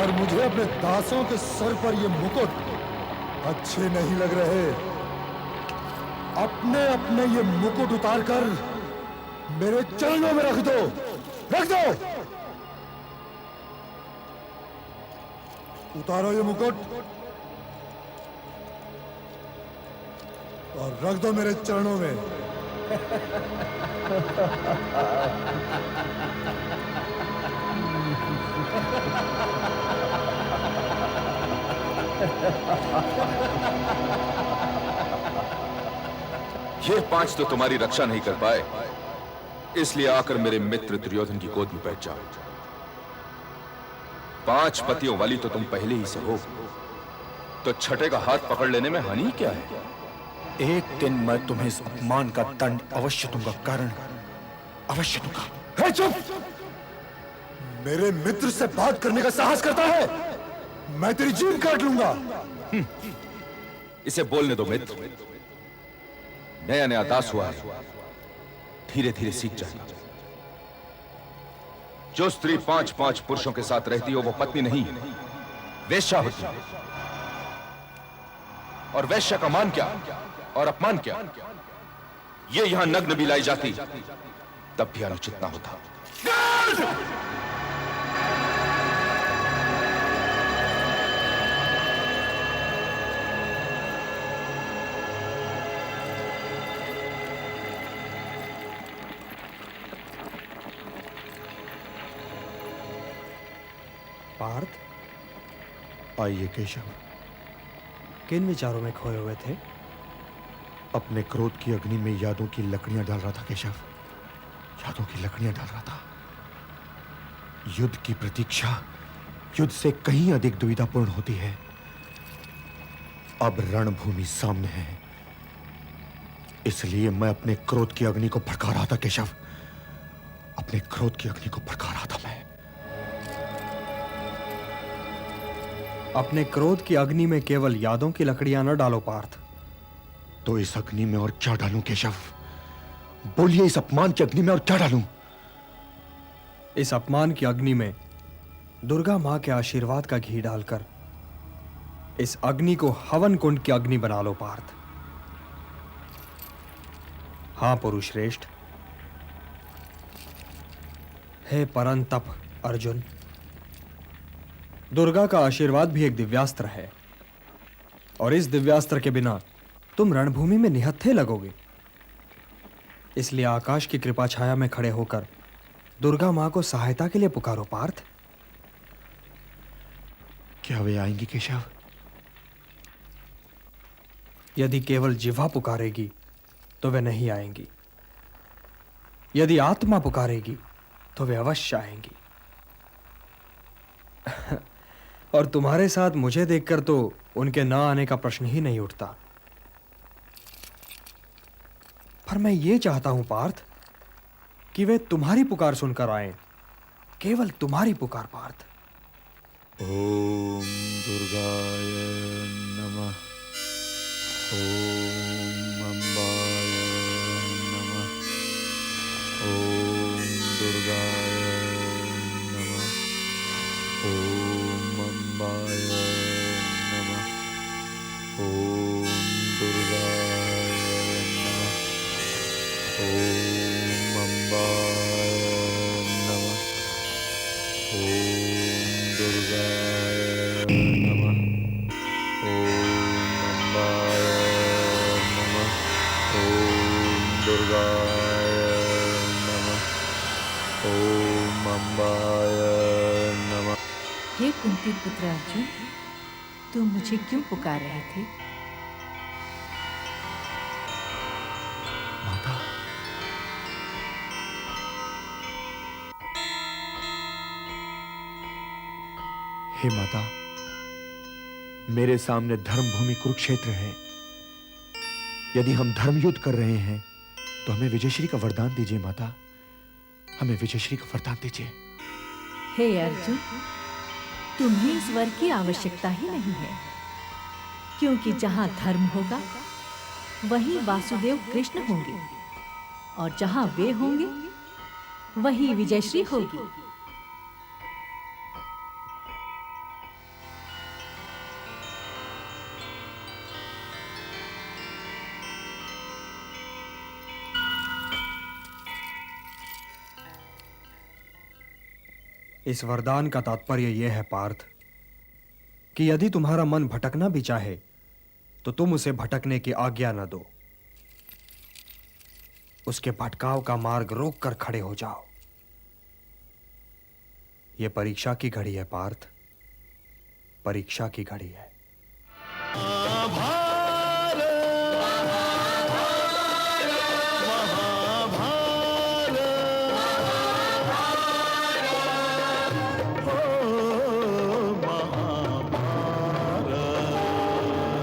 और मुझे अपने दासों के सर पर ये मुकुट अच्छे नहीं लग रहे। अपने अपने ये मुकुट उतारकर मेरे चरणों में रख दो, रख दो। उतारो ये मुकुट और रख दो मेरे चरणों में। ये 5 तो तुम्हारी रक्षा नहीं कर पाए, इसलिए आकर मेरे मित्र दुर्योधन की गोद में बैठ जाओ। 5 पतियों वाली तो तुम पहले ही से हो, तो छठे का हाथ पकड़ लेने में हानि क्या है? एक दिन मैं तुम्हें इस अपमान का दंड अवश्य दूंगा, कारण अवश्य दूंगा। है चुप! मेरे मित्र से बात करने का साहस करता है, मैं तेरी जीभ काट लूंगा। इसे बोलने दो मित्र, नया नया दास हुआ है, धीरे धीरे सीख जाएगा। जो स्त्री 5-5 पुरुषों के साथ रहती हो वो पत्नी नहीं, वेश्या होती है। और वेश्या का मान क्या और अपमान क्या, ये यहां नग्न भी लाई जाती तब भी अनुचित ना होता। पार्थ, आइए केशव। किन विचारों में खोए हुए थे? अपने क्रोध की अग्नि में यादों की लकड़ियां डाल रहा था केशव, यादों की लकड़ियां डाल रहा था। युद्ध की प्रतीक्षा युद्ध से कहीं अधिक दुविधापूर्ण होती है। अब रणभूमि सामने है, इसलिए मैं अपने क्रोध की अग्नि को भड़का रहा था केशव, अपने क्रोध की अग्नि को भड़का रहा था मैं। अपने क्रोध की अग्नि में केवल यादों की लकड़ियां न डालो पार्थ। तो इस अग्नि में और क्या डालूं केशव? बोलिए, इस अपमान की अग्नि में और क्या डालूं? इस अपमान की अग्नि में दुर्गा मां के आशीर्वाद का घी डालकर इस अग्नि को हवन कुंड की अग्नि बना लो पार्थ। हां पुरुष श्रेष्ठ। हे परंतप अर्जुन, दुर्गा का आशीर्वाद भी एक दिव्यास्त्र है, और इस दिव्यास्त्र के बिना तुम रणभूमि में निहत्थे लगोगे। इसलिए आकाश की कृपा छाया में खड़े होकर दुर्गा मां को सहायता के लिए पुकारो पार्थ। क्या वे आएंगी केशव? यदि केवल जिह्वा पुकारेगी तो वे नहीं आएंगी, यदि आत्मा पुकारेगी तो वे अवश्य आएंगी। और तुम्हारे साथ मुझे देखकर तो उनके ना आने का प्रश्न ही नहीं उठता। पर मैं ये चाहता हूं पार्थ कि वे तुम्हारी पुकार सुनकर आएं, केवल तुम्हारी पुकार पार्थ। ओम दुर्गाय नमः। ओम अम्बाय नमः। ओम दुर्गाय नमः। ओम अम्बाय नमः। ओम दुर्गाय नमः। ओम अम्बाय नमः। ओम दुर्गाय नमः। ओम अम्बाय नमः। ओम दुर्गाय नमः। ओम अम्बाय नमः। हे कुंती पुत्र अर्जुन, तुम मुझे क्यों पुकार रहे थे? माता, हे माता, मेरे सामने धर्मभूमि कुरुक्षेत्र है। यदि हम धर्म युद्ध कर रहे हैं तो हमें विजयश्री का वरदान दीजिए माता, हमें विजयश्री का वरदान दीजिए। हे अर्जुन, तुम्हें इस वर की आवश्यकता ही नहीं है, क्योंकि जहां धर्म होगा वहीं वासुदेव कृष्ण होंगे, और जहां वे होंगे वहीं विजयश्री होगी। इस वरदान का तात्पर्य यह है पार्थ कि यदि तुम्हारा मन भटकना भी चाहे तो तुम उसे भटकने की आज्ञा न दो। उसके भटकाव का मार्ग रोक कर खड़े हो जाओ। यह परीक्षा की घड़ी है पार्थ, परीक्षा की घड़ी है।